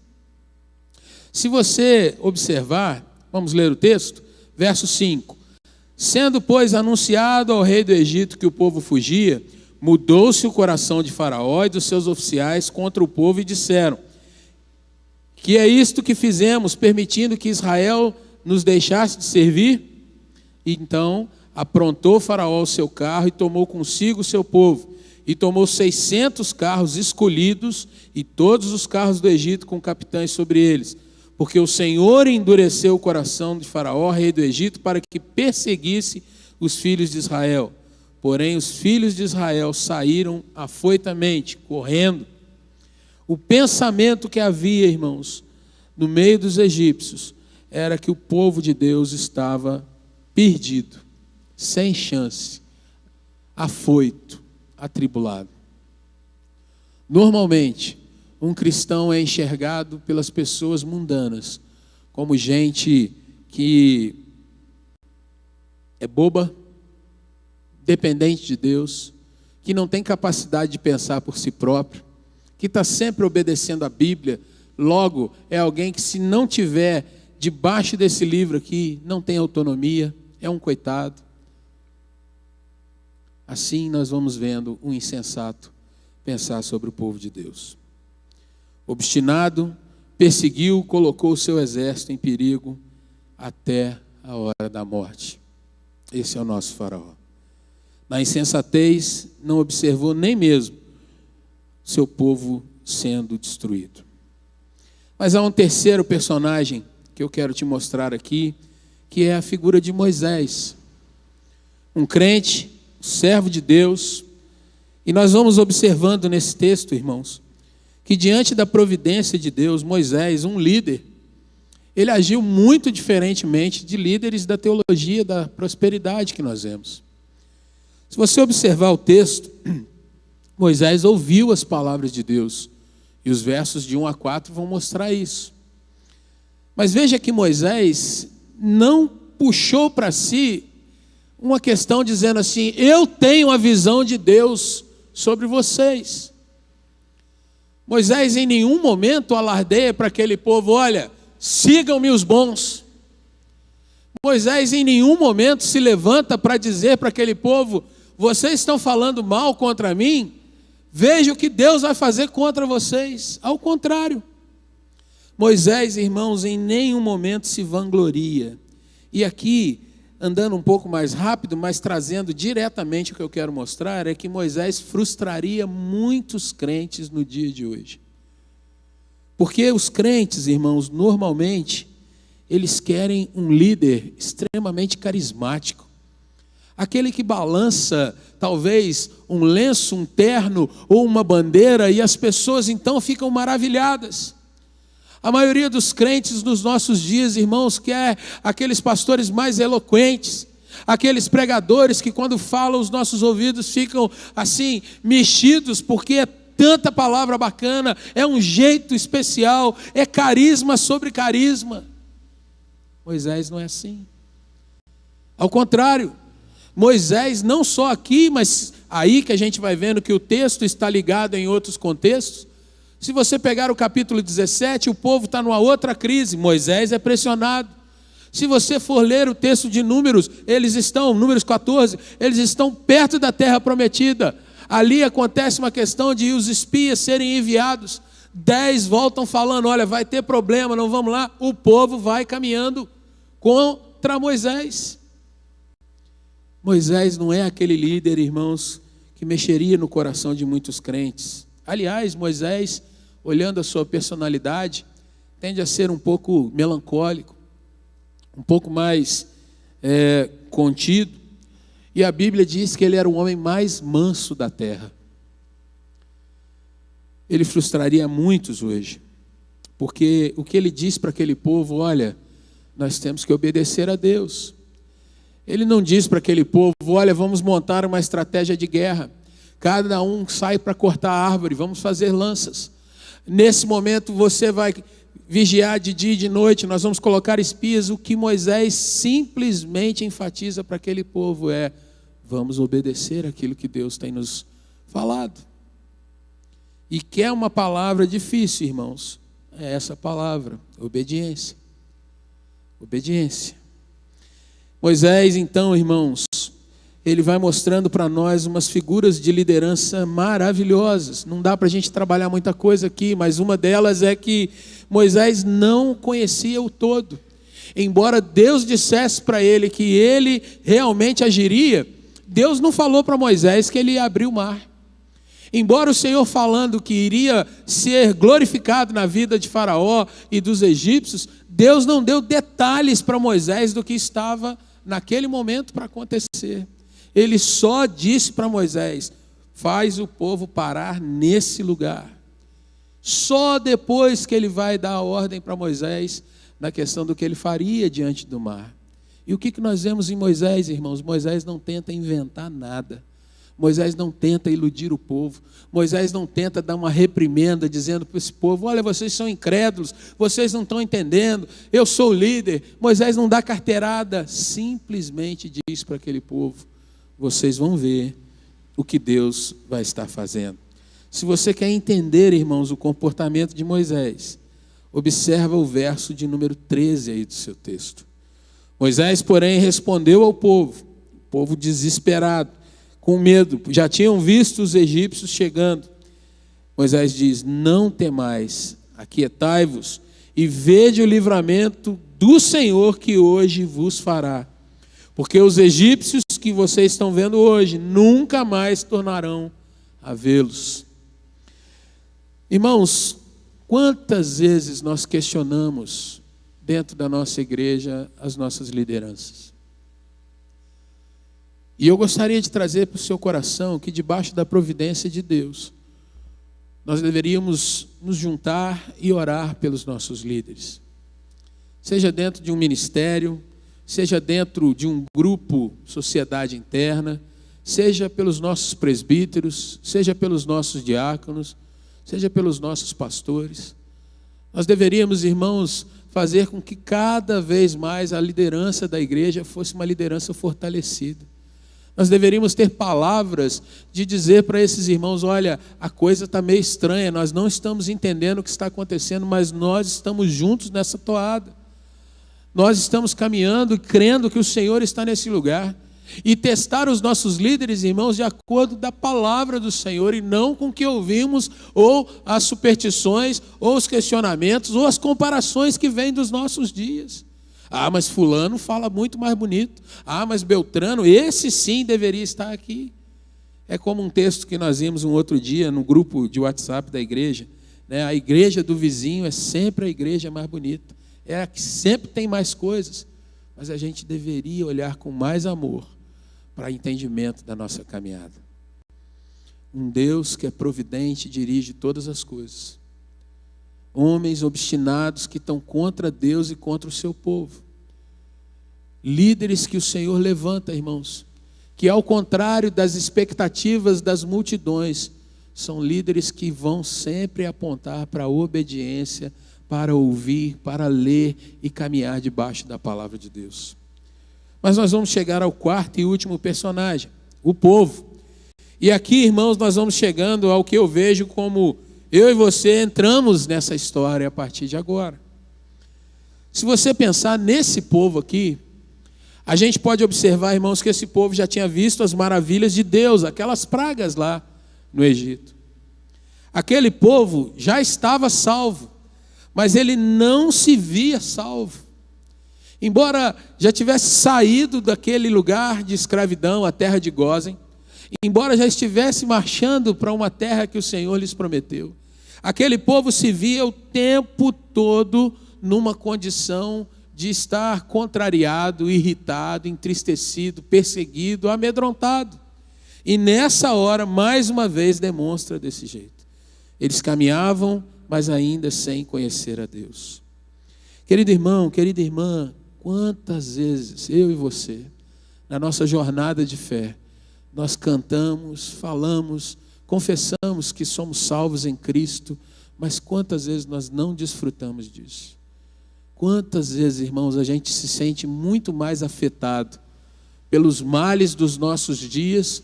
Se você observar, vamos ler o texto, verso 5. Sendo, pois, anunciado ao rei do Egito que o povo fugia, mudou-se o coração de Faraó e dos seus oficiais contra o povo e disseram: que é isto que fizemos, permitindo que Israel nos deixasse de servir? Então aprontou Faraó o seu carro e tomou consigo o seu povo, e tomou 600 carros escolhidos e todos os carros do Egito com capitães sobre eles, porque o Senhor endureceu o coração de Faraó, rei do Egito, para que perseguisse os filhos de Israel. Porém, os filhos de Israel saíram afoitamente, correndo. O pensamento que havia, irmãos, no meio dos egípcios, era que o povo de Deus estava perdido, sem chance, afoito, atribulado. Normalmente, um cristão é enxergado pelas pessoas mundanas como gente que é boba, dependente de Deus, que não tem capacidade de pensar por si próprio, que está sempre obedecendo a Bíblia. Logo, é alguém que, se não tiver debaixo desse livro aqui, não tem autonomia, é um coitado. Assim nós vamos vendo um insensato pensar sobre o povo de Deus. Obstinado, perseguiu, colocou o seu exército em perigo até a hora da morte. Esse é o nosso faraó. Na insensatez, não observou nem mesmo seu povo sendo destruído. Mas há um terceiro personagem que eu quero te mostrar aqui, que é a figura de Moisés. Um crente, servo de Deus. E nós vamos observando nesse texto, irmãos, que diante da providência de Deus, Moisés, um líder, ele agiu muito diferentemente de líderes da teologia da prosperidade que nós vemos. Se você observar o texto, Moisés ouviu as palavras de Deus, e os versos de 1 a 4 vão mostrar isso. Mas veja que Moisés não puxou para si uma questão dizendo assim: eu tenho a visão de Deus sobre vocês. Moisés em nenhum momento alardeia para aquele povo: olha, sigam-me os bons. Moisés em nenhum momento se levanta para dizer para aquele povo: vocês estão falando mal contra mim, veja o que Deus vai fazer contra vocês. Ao contrário, Moisés, irmãos, em nenhum momento se vangloria. E aqui, andando um pouco mais rápido, mas trazendo diretamente o que eu quero mostrar, é que Moisés frustraria muitos crentes no dia de hoje. Porque os crentes, irmãos, normalmente, eles querem um líder extremamente carismático. Aquele que balança, talvez, um lenço, um terno ou uma bandeira, e as pessoas então ficam maravilhadas. A maioria dos crentes nos nossos dias, irmãos, quer aqueles pastores mais eloquentes, aqueles pregadores que quando falam os nossos ouvidos ficam assim, mexidos, porque é tanta palavra bacana, é um jeito especial, é carisma sobre carisma. Moisés não é assim. Ao contrário, Moisés não só aqui, mas aí que a gente vai vendo que o texto está ligado em outros contextos. Se você pegar o capítulo 17, o povo está numa outra crise, Moisés é pressionado. Se você for ler o texto de Números, Números 14, eles estão perto da terra prometida. Ali acontece uma questão de os espias serem enviados. 10 voltam falando: olha, vai ter problema, não vamos lá. O povo vai caminhando contra Moisés. Moisés não é aquele líder, irmãos, que mexeria no coração de muitos crentes. Aliás, Moisés olhando a sua personalidade, tende a ser um pouco melancólico, um pouco mais contido. E a Bíblia diz que ele era o homem mais manso da terra. Ele frustraria muitos hoje, porque o que ele diz para aquele povo, olha, nós temos que obedecer a Deus. Ele não diz para aquele povo, olha, vamos montar uma estratégia de guerra, cada um sai para cortar a árvore, vamos fazer lanças. Nesse momento você vai vigiar de dia e de noite, nós vamos colocar espias. O que Moisés simplesmente enfatiza para aquele povo vamos obedecer aquilo que Deus tem nos falado. E quer uma palavra difícil, irmãos, é essa palavra, obediência. Obediência. Moisés, então, irmãos, ele vai mostrando para nós umas figuras de liderança maravilhosas. Não dá para a gente trabalhar muita coisa aqui, mas uma delas é que Moisés não conhecia o todo. Embora Deus dissesse para ele que ele realmente agiria, Deus não falou para Moisés que ele ia abrir o mar. Embora o Senhor falando que iria ser glorificado na vida de Faraó e dos egípcios, Deus não deu detalhes para Moisés do que estava naquele momento para acontecer. Ele só disse para Moisés, faz o povo parar nesse lugar. Só depois que ele vai dar a ordem para Moisés na questão do que ele faria diante do mar. E o que nós vemos em Moisés, irmãos? Moisés não tenta inventar nada. Moisés não tenta iludir o povo. Moisés não tenta dar uma reprimenda dizendo para esse povo, olha, vocês são incrédulos, vocês não estão entendendo, eu sou o líder. Moisés não dá carteirada, simplesmente diz para aquele povo, vocês vão ver o que Deus vai estar fazendo. Se você quer entender, irmãos, o comportamento de Moisés, observa o verso de número 13 aí do seu texto. Moisés, porém, respondeu ao povo, o povo desesperado, com medo, já tinham visto os egípcios chegando. Moisés diz, não temais, aquietai-vos e vede o livramento do Senhor que hoje vos fará. Porque os egípcios que vocês estão vendo hoje, nunca mais tornarão a vê-los. Irmãos, quantas vezes nós questionamos dentro da nossa igreja as nossas lideranças? E eu gostaria de trazer para o seu coração que debaixo da providência de Deus, nós deveríamos nos juntar e orar pelos nossos líderes. Seja dentro de um ministério, seja dentro de um grupo, sociedade interna, seja pelos nossos presbíteros, seja pelos nossos diáconos, seja pelos nossos pastores. Nós deveríamos, irmãos, fazer com que cada vez mais a liderança da igreja fosse uma liderança fortalecida. Nós deveríamos ter palavras de dizer para esses irmãos, olha, a coisa está meio estranha, nós não estamos entendendo o que está acontecendo, mas nós estamos juntos nessa toada. Nós estamos caminhando e crendo que o Senhor está nesse lugar. E testar os nossos líderes, irmãos, de acordo da palavra do Senhor e não com o que ouvimos, ou as superstições, ou os questionamentos, ou as comparações que vêm dos nossos dias. Ah, mas fulano fala muito mais bonito. Ah, mas Beltrano, esse sim deveria estar aqui. É como um texto que nós vimos um outro dia no grupo de WhatsApp da igreja. Né? A igreja do vizinho é sempre a igreja mais bonita. É a que sempre tem mais coisas. Mas a gente deveria olhar com mais amor para entendimento da nossa caminhada. Um Deus que é providente dirige todas as coisas. Homens obstinados que estão contra Deus e contra o seu povo. Líderes que o Senhor levanta, irmãos, que ao contrário das expectativas das multidões, são líderes que vão sempre apontar para a obediência, para ouvir, para ler e caminhar debaixo da palavra de Deus. Mas nós vamos chegar ao quarto e último personagem, o povo. E aqui, irmãos, nós vamos chegando ao que eu vejo como eu e você entramos nessa história a partir de agora. Se você pensar nesse povo aqui, a gente pode observar, irmãos, que esse povo já tinha visto as maravilhas de Deus, aquelas pragas lá no Egito. Aquele povo já estava salvo, mas ele não se via salvo. Embora já tivesse saído daquele lugar de escravidão, a terra de Gósen, embora já estivesse marchando para uma terra que o Senhor lhes prometeu, Aquele povo se via o tempo todo numa condição de estar contrariado, irritado, entristecido, perseguido, amedrontado. E nessa hora, mais uma vez, demonstra desse jeito. Eles caminhavam, mas ainda sem conhecer a Deus. Querido irmão, querida irmã, quantas vezes eu e você, na nossa jornada de fé, nós cantamos, falamos, confessamos que somos salvos em Cristo, mas quantas vezes nós não desfrutamos disso? Quantas vezes, irmãos, a gente se sente muito mais afetado pelos males dos nossos dias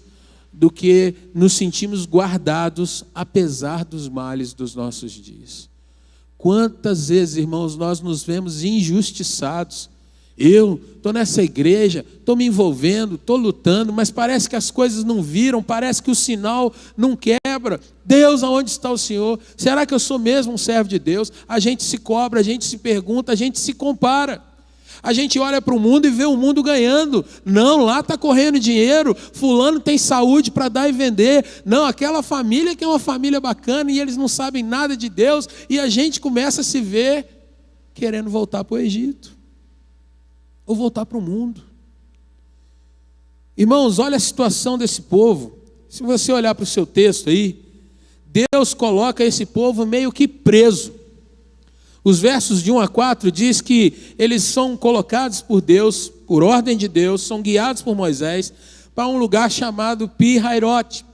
do que nos sentimos guardados apesar dos males dos nossos dias. Quantas vezes, irmãos, nós nos vemos injustiçados. Eu estou nessa igreja, estou me envolvendo, estou lutando, mas parece que as coisas não viram, parece que o sinal não quebra. Deus, aonde está o Senhor? Será que eu sou mesmo um servo de Deus? A gente se cobra, a gente se pergunta, a gente se compara. A gente olha para o mundo e vê o mundo ganhando. Não, lá está correndo dinheiro, fulano tem saúde para dar e vender. Não, aquela família que é uma família bacana e eles não sabem nada de Deus. E a gente começa a se ver querendo voltar para o Egito. Ou voltar para o mundo. Irmãos, olha a situação desse povo. Se você olhar para o seu texto aí, Deus coloca esse povo meio que preso. Os versos de 1 a 4 diz que eles são colocados por Deus, por ordem de Deus, são guiados por Moisés para um lugar chamado Pi-Hairote.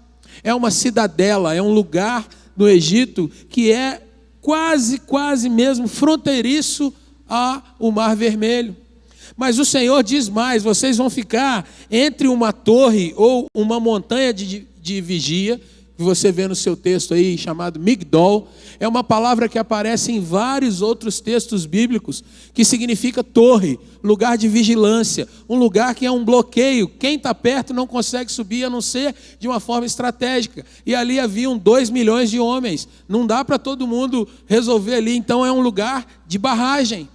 É uma cidadela, é um lugar no Egito que é quase mesmo fronteiriço ao Mar Vermelho. Mas o Senhor diz mais: vocês vão ficar entre uma torre ou uma montanha de vigia, que você vê no seu texto aí, chamado Migdol. É uma palavra que aparece em vários outros textos bíblicos, que significa torre, lugar de vigilância, um lugar que é um bloqueio. Quem está perto não consegue subir, a não ser de uma forma estratégica. E ali haviam 2 milhões de homens. Não dá para todo mundo resolver ali, então é um lugar de barragem.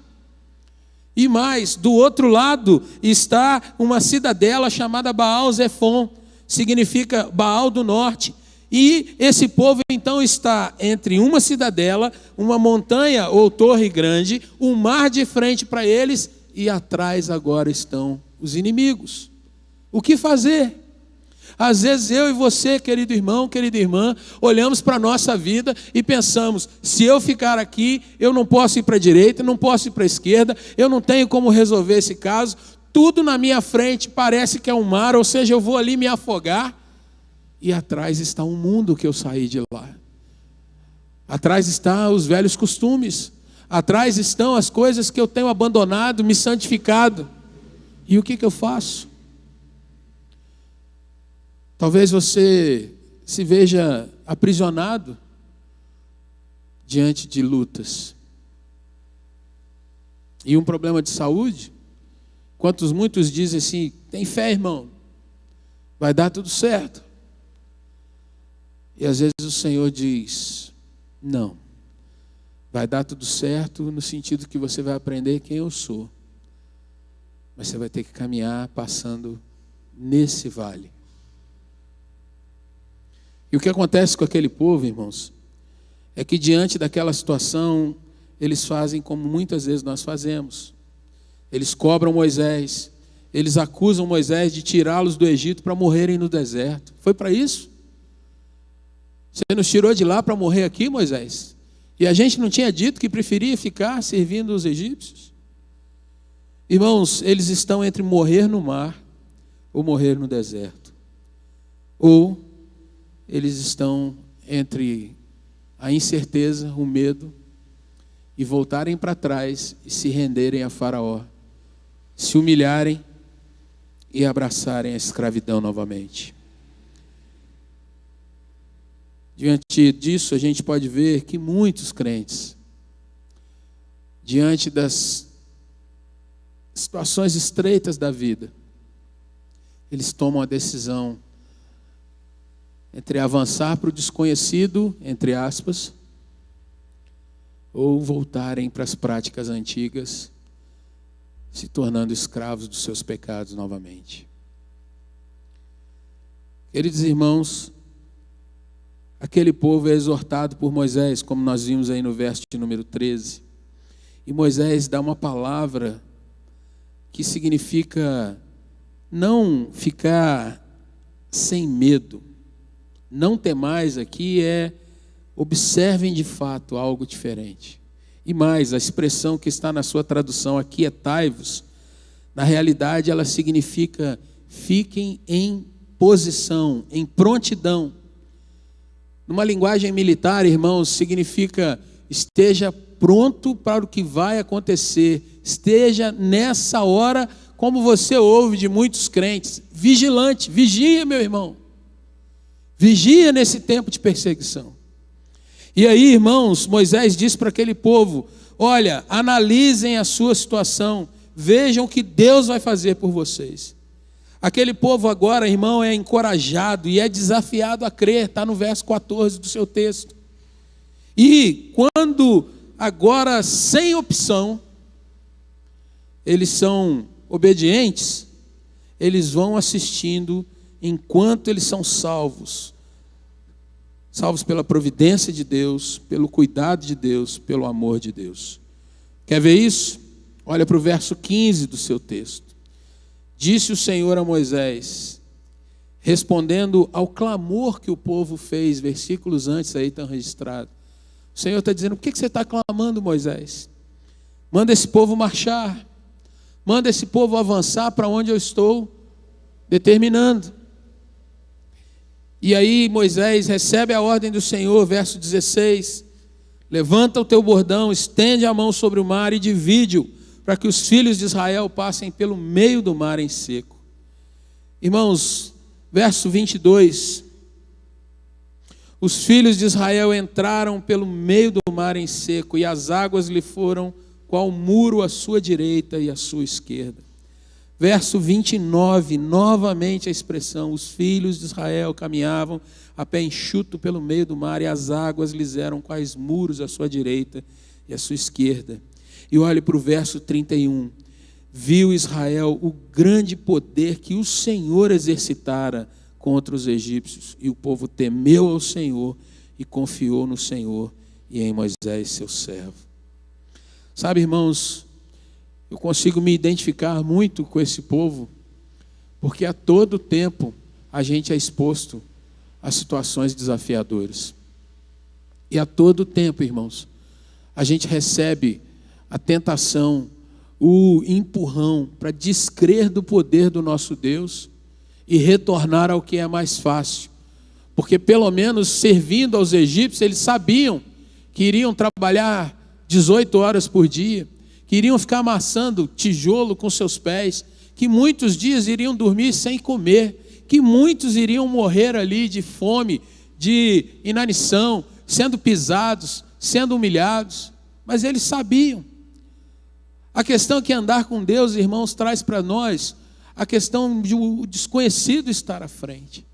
E mais, do outro lado está uma cidadela chamada Baal-Zefon, significa Baal do Norte. E esse povo então está entre uma cidadela, uma montanha ou torre grande, um mar de frente para eles, e atrás agora estão os inimigos. O que fazer? Às vezes eu e você, querido irmão, querida irmã, olhamos para a nossa vida e pensamos: se eu ficar aqui, eu não posso ir para a direita, não posso ir para a esquerda, eu não tenho como resolver esse caso, tudo na minha frente parece que é um mar, ou seja, eu vou ali me afogar, e atrás está um mundo que eu saí de lá. Atrás estão os velhos costumes, atrás estão as coisas que eu tenho abandonado, me santificado. E o que eu faço? Talvez você se veja aprisionado diante de lutas. E um problema de saúde, muitos dizem assim: tem fé, irmão, vai dar tudo certo. E às vezes o Senhor diz: não, vai dar tudo certo no sentido que você vai aprender quem eu sou. Mas você vai ter que caminhar passando nesse vale. E o que acontece com aquele povo, irmãos, é que diante daquela situação, eles fazem como muitas vezes nós fazemos. Eles cobram Moisés, eles acusam Moisés de tirá-los do Egito para morrerem no deserto. Foi para isso? Você nos tirou de lá para morrer aqui, Moisés? E a gente não tinha dito que preferia ficar servindo os egípcios? Irmãos, eles estão entre morrer no mar ou morrer no deserto. Ou eles estão entre a incerteza, o medo, e voltarem para trás e se renderem a Faraó, se humilharem e abraçarem a escravidão novamente. Diante disso, a gente pode ver que muitos crentes, diante das situações estreitas da vida, eles tomam a decisão entre avançar para o desconhecido, entre aspas, ou voltarem para as práticas antigas, se tornando escravos dos seus pecados novamente. Queridos irmãos, aquele povo é exortado por Moisés, como nós vimos aí no verso de número 13. E Moisés dá uma palavra que significa não ficar sem medo. Não temais aqui observem de fato algo diferente. E mais, a expressão que está na sua tradução, aquietai-vos, na realidade ela significa fiquem em posição, em prontidão. Numa linguagem militar, irmãos, significa esteja pronto para o que vai acontecer. Esteja nessa hora, como você ouve de muitos crentes, vigilante, vigia, meu irmão. Vigia nesse tempo de perseguição. E aí, irmãos, Moisés diz para aquele povo: olha, analisem a sua situação, vejam o que Deus vai fazer por vocês. Aquele povo agora, irmão, é encorajado e é desafiado a crer, está no verso 14 do seu texto. E quando agora sem opção, eles são obedientes, eles vão assistindo enquanto eles são salvos pela providência de Deus, pelo cuidado de Deus, pelo amor de Deus. Quer ver isso? Olha para o verso 15 do seu texto. Disse o Senhor a Moisés, respondendo ao clamor que o povo fez, versículos antes aí estão registrados. O Senhor está dizendo: por que você está clamando, Moisés? Manda esse povo marchar, manda esse povo avançar para onde eu estou determinando. E aí Moisés recebe a ordem do Senhor, verso 16, levanta o teu bordão, estende a mão sobre o mar e divide-o, para que os filhos de Israel passem pelo meio do mar em seco. Irmãos, verso 22, os filhos de Israel entraram pelo meio do mar em seco, e as águas lhe foram qual muro à sua direita e à sua esquerda. Verso 29, novamente a expressão: os filhos de Israel caminhavam a pé enxuto pelo meio do mar, e as águas lhes eram quais muros à sua direita e à sua esquerda. E olhe para o verso 31, viu Israel o grande poder que o Senhor exercitara contra os egípcios, e o povo temeu ao Senhor e confiou no Senhor e em Moisés seu servo. Sabe, irmãos, eu consigo me identificar muito com esse povo, porque a todo tempo a gente é exposto a situações desafiadoras. E a todo tempo, irmãos, a gente recebe a tentação, o empurrão para descrer do poder do nosso Deus e retornar ao que é mais fácil. Porque pelo menos servindo aos egípcios, eles sabiam que iriam trabalhar 18 horas por dia, que iriam ficar amassando tijolo com seus pés, que muitos dias iriam dormir sem comer, que muitos iriam morrer ali de fome, de inanição, sendo pisados, sendo humilhados. Mas eles sabiam. A questão que andar com Deus, irmãos, traz para nós a questão de o desconhecido estar à frente.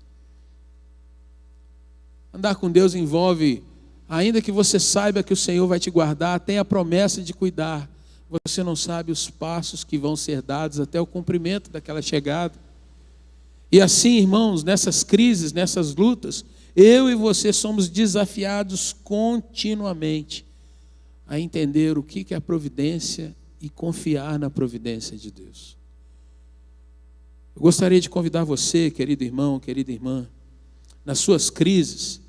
Andar com Deus envolve, ainda que você saiba que o Senhor vai te guardar, tem a promessa de cuidar, você não sabe os passos que vão ser dados até o cumprimento daquela chegada. E assim, irmãos, nessas crises, nessas lutas, eu e você somos desafiados continuamente a entender o que é a providência e confiar na providência de Deus. Eu gostaria de convidar você, querido irmão, querida irmã, nas suas crises,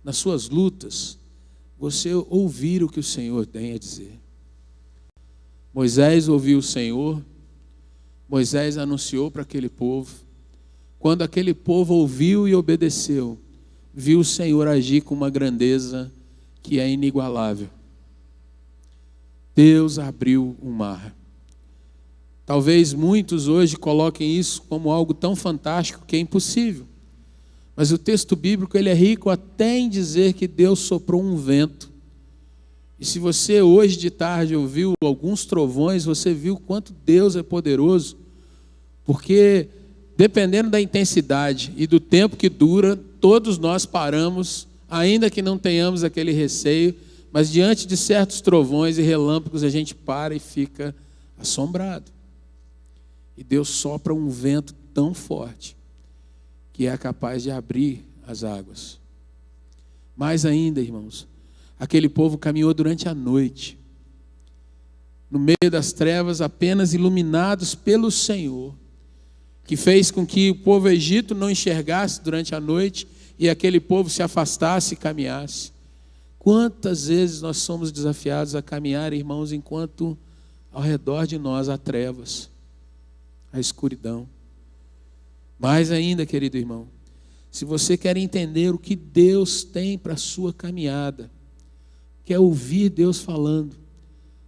nas suas lutas, você ouvir o que o Senhor tem a dizer. Moisés ouviu o Senhor, Moisés anunciou para aquele povo. Quando aquele povo ouviu e obedeceu, viu o Senhor agir com uma grandeza que é inigualável. Deus abriu o mar. Talvez muitos hoje coloquem isso como algo tão fantástico que é impossível. Mas o texto bíblico ele é rico até em dizer que Deus soprou um vento. E se você hoje de tarde ouviu alguns trovões, você viu quanto Deus é poderoso. Porque dependendo da intensidade e do tempo que dura, todos nós paramos, ainda que não tenhamos aquele receio, mas diante de certos trovões e relâmpagos a gente para e fica assombrado. E Deus sopra um vento tão forte que é capaz de abrir as águas. Mais ainda, irmãos, aquele povo caminhou durante a noite, no meio das trevas, apenas iluminados pelo Senhor, que fez com que o povo egito não enxergasse durante a noite e aquele povo se afastasse e caminhasse. Quantas vezes nós somos desafiados a caminhar, irmãos, enquanto ao redor de nós há trevas, a escuridão. Mais ainda, querido irmão, se você quer entender o que Deus tem para a sua caminhada, quer ouvir Deus falando,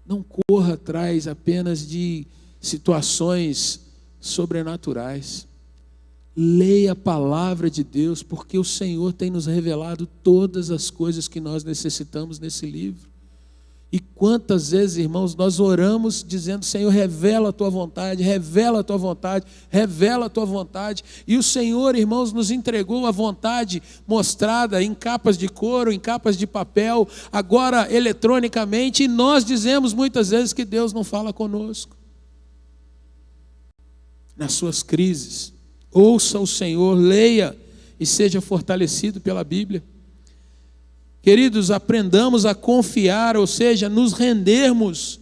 não corra atrás apenas de situações sobrenaturais. Leia a palavra de Deus, porque o Senhor tem nos revelado todas as coisas que nós necessitamos nesse livro. E quantas vezes, irmãos, nós oramos dizendo: Senhor, revela a tua vontade, revela a tua vontade, revela a tua vontade. E o Senhor, irmãos, nos entregou a vontade mostrada em capas de couro, em capas de papel, agora eletronicamente, e nós dizemos muitas vezes que Deus não fala conosco. Nas suas crises, ouça o Senhor, leia e seja fortalecido pela Bíblia. Queridos, aprendamos a confiar, ou seja, nos rendermos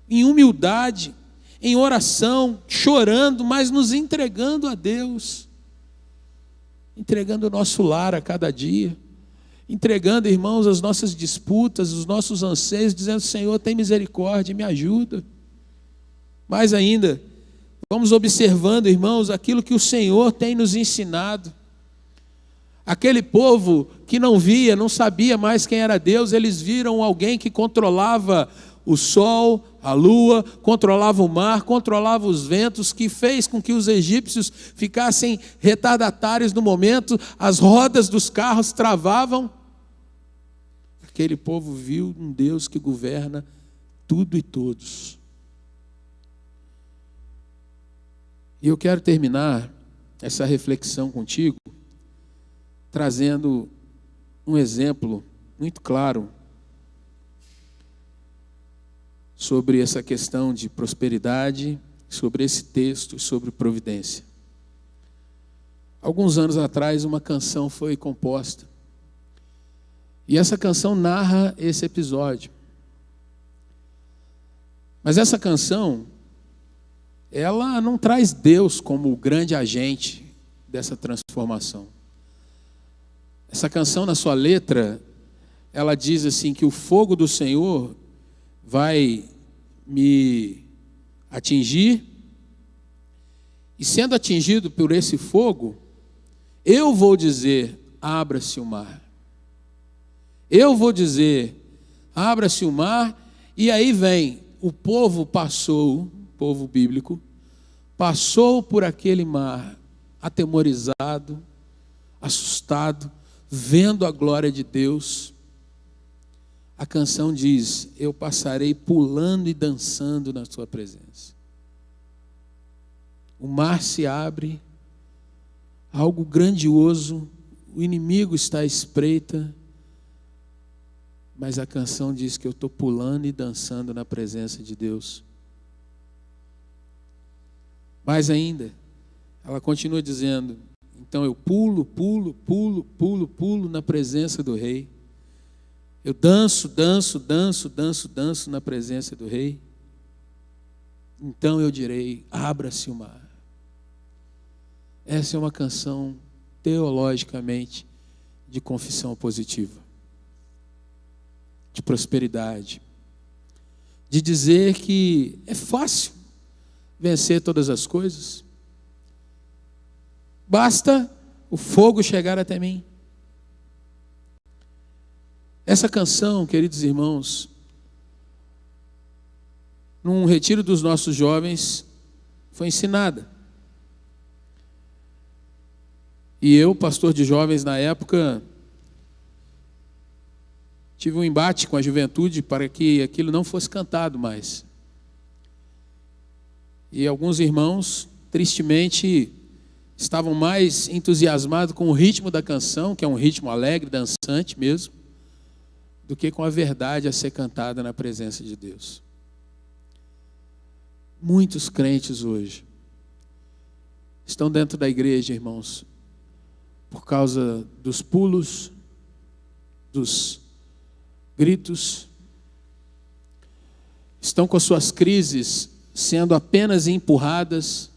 em humildade, em oração, chorando, mas nos entregando a Deus, entregando o nosso lar a cada dia, entregando, irmãos, as nossas disputas, os nossos anseios, dizendo: Senhor, tem misericórdia, me ajuda. Mais ainda, vamos observando, irmãos, aquilo que o Senhor tem nos ensinado. Aquele povo que não via, não sabia mais quem era Deus, eles viram alguém que controlava o sol, a lua, controlava o mar, controlava os ventos, que fez com que os egípcios ficassem retardatários no momento, as rodas dos carros travavam. Aquele povo viu um Deus que governa tudo e todos. E eu quero terminar essa reflexão contigo trazendo um exemplo muito claro sobre essa questão de prosperidade, sobre esse texto, sobre providência. Alguns anos atrás, uma canção foi composta, e essa canção narra esse episódio. Mas essa canção, ela não traz Deus como o grande agente dessa transformação. Essa canção, na sua letra, ela diz assim que o fogo do Senhor vai me atingir, e sendo atingido por esse fogo, eu vou dizer: abra-se o mar. Eu vou dizer: abra-se o mar, e aí vem, o povo passou, o povo bíblico, passou por aquele mar atemorizado, assustado, vendo a glória de Deus. A canção diz: eu passarei pulando e dançando na sua presença. O mar se abre, algo grandioso, o inimigo está à espreita, mas a canção diz que eu estou pulando e dançando na presença de Deus. Mais ainda, ela continua dizendo: então eu pulo na presença do Rei. Eu danço na presença do Rei. Então eu direi: abra-se o mar. Essa é uma canção teologicamente de confissão positiva, de prosperidade, de dizer que é fácil vencer todas as coisas. Basta o fogo chegar até mim. Essa canção, queridos irmãos, num retiro dos nossos jovens, foi ensinada. E eu, pastor de jovens na época, tive um embate com a juventude para que aquilo não fosse cantado mais. E alguns irmãos, tristemente, estavam mais entusiasmados com o ritmo da canção, que é um ritmo alegre, dançante mesmo, do que com a verdade a ser cantada na presença de Deus. Muitos crentes hoje estão dentro da igreja, irmãos, por causa dos pulos, dos gritos, estão com as suas crises sendo apenas empurradas,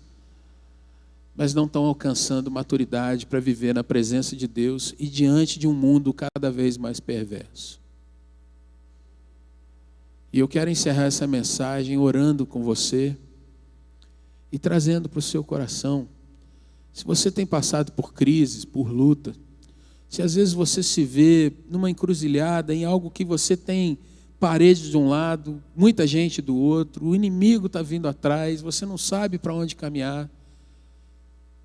mas não estão alcançando maturidade para viver na presença de Deus e diante de um mundo cada vez mais perverso. E eu quero encerrar essa mensagem orando com você e trazendo para o seu coração. Se você tem passado por crises, por luta, se às vezes você se vê numa encruzilhada, em algo que você tem parede de um lado, muita gente do outro, o inimigo está vindo atrás, você não sabe para onde caminhar,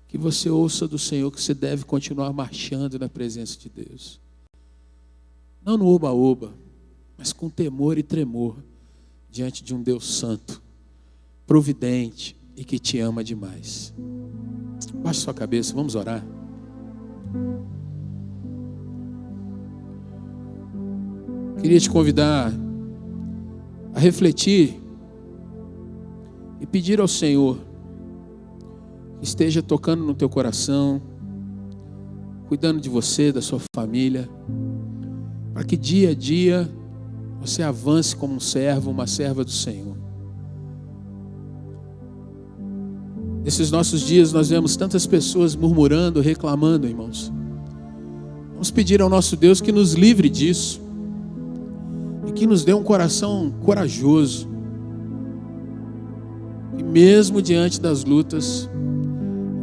que você ouça do Senhor que você deve continuar marchando na presença de Deus. Não no oba-oba, mas com temor e tremor, diante de um Deus santo, providente e que te ama demais. Baixe sua cabeça, vamos orar. Queria te convidar a refletir e pedir ao Senhor que esteja tocando no teu coração, cuidando de você, da sua família, para que dia a dia você avance como um servo, uma serva do Senhor. Nesses nossos dias nós vemos tantas pessoas murmurando, reclamando, irmãos. Vamos pedir ao nosso Deus que nos livre disso e que nos dê um coração corajoso. E mesmo diante das lutas,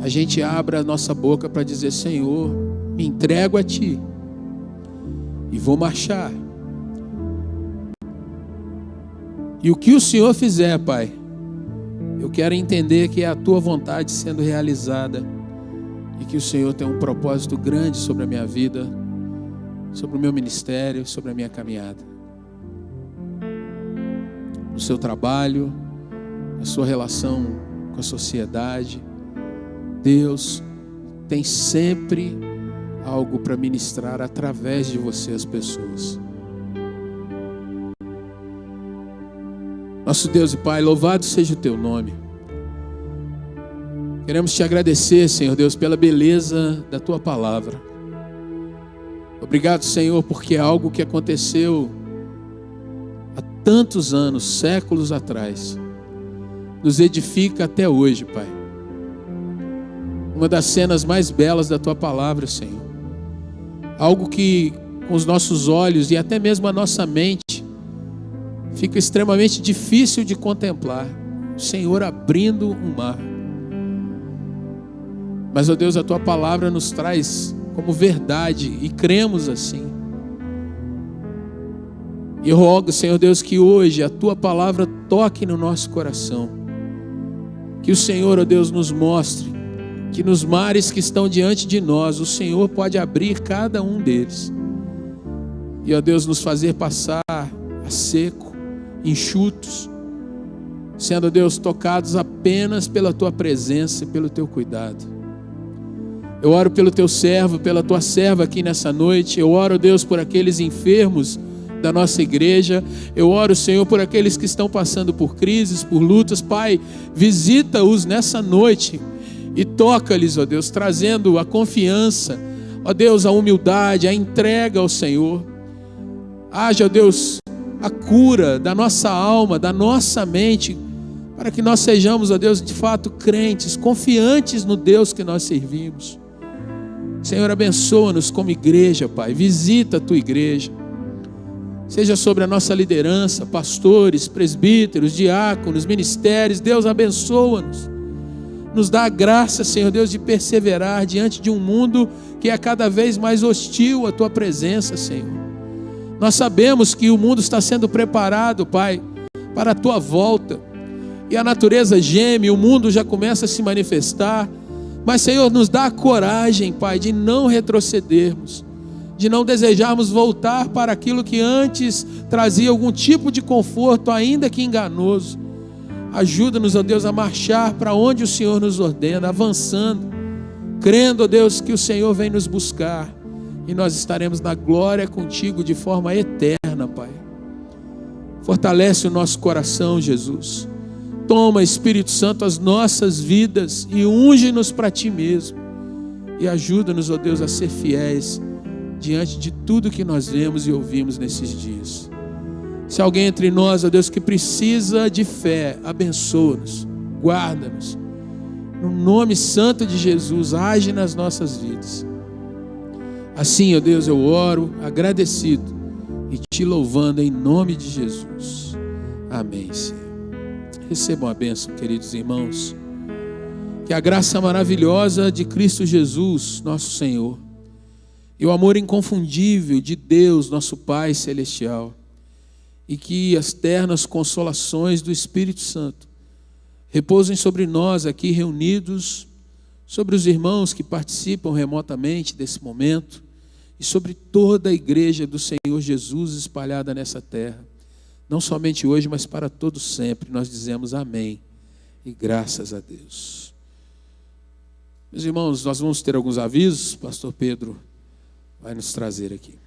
a gente abra a nossa boca para dizer: Senhor, me entrego a Ti e vou marchar. E o que o Senhor fizer, Pai, eu quero entender que é a Tua vontade sendo realizada e que o Senhor tem um propósito grande sobre a minha vida, sobre o meu ministério, sobre a minha caminhada. No seu trabalho, na sua relação com a sociedade, Deus tem sempre algo para ministrar através de você às pessoas. Nosso Deus e Pai, louvado seja o Teu nome. Queremos Te agradecer, Senhor Deus, pela beleza da Tua palavra. Obrigado, Senhor, porque é algo que aconteceu há tantos anos, séculos atrás, nos edifica até hoje, Pai. Uma das cenas mais belas da Tua palavra, Senhor. Algo que com os nossos olhos e até mesmo a nossa mente fica extremamente difícil de contemplar. O Senhor abrindo um mar. Mas, ó Deus, a Tua palavra nos traz como verdade e cremos assim. E eu rogo, Senhor Deus, que hoje a Tua palavra toque no nosso coração. Que o Senhor, ó Deus, nos mostre que nos mares que estão diante de nós, o Senhor pode abrir cada um deles. E, ó Deus, nos fazer passar a seco, enxutos, sendo, ó Deus, tocados apenas pela Tua presença e pelo Teu cuidado. Eu oro pelo Teu servo, pela Tua serva aqui nessa noite. Eu oro, Deus, por aqueles enfermos da nossa igreja. Eu oro, Senhor, por aqueles que estão passando por crises, por lutas. Pai, visita-os nessa noite e toca-lhes, ó Deus, trazendo a confiança, ó Deus, a humildade, a entrega ao Senhor. Haja, ó Deus, a cura da nossa alma, da nossa mente, para que nós sejamos, ó Deus, de fato crentes, confiantes no Deus que nós servimos. Senhor, abençoa-nos como igreja, Pai. Visita a Tua igreja. Seja sobre a nossa liderança, pastores, presbíteros, diáconos, ministérios. Deus, abençoa-nos. Nos dá a graça, Senhor Deus, de perseverar diante de um mundo que é cada vez mais hostil à Tua presença, Senhor. Nós sabemos que o mundo está sendo preparado, Pai, para a Tua volta. E a natureza geme, o mundo já começa a se manifestar. Mas, Senhor, nos dá a coragem, Pai, de não retrocedermos, de não desejarmos voltar para aquilo que antes trazia algum tipo de conforto, ainda que enganoso. Ajuda-nos, ó Deus, a marchar para onde o Senhor nos ordena, avançando, crendo, ó Deus, que o Senhor vem nos buscar e nós estaremos na glória contigo de forma eterna, Pai. Fortalece o nosso coração, Jesus. Toma, Espírito Santo, as nossas vidas e unge-nos para Ti mesmo. E ajuda-nos, ó Deus, a ser fiéis diante de tudo que nós vemos e ouvimos nesses dias. Se alguém entre nós, ó Deus, que precisa de fé, abençoa-nos, guarda-nos. No nome santo de Jesus, age nas nossas vidas. Assim, ó Deus, eu oro agradecido e te louvando em nome de Jesus. Amém, Senhor. Recebam a bênção, queridos irmãos. Que a graça maravilhosa de Cristo Jesus, nosso Senhor, e o amor inconfundível de Deus, nosso Pai Celestial, e que as ternas consolações do Espírito Santo repousem sobre nós aqui reunidos, sobre os irmãos que participam remotamente desse momento e sobre toda a igreja do Senhor Jesus espalhada nessa terra. Não somente hoje, mas para todos sempre. Nós dizemos amém e graças a Deus. Meus irmãos, nós vamos ter alguns avisos. Pastor Pedro vai nos trazer aqui.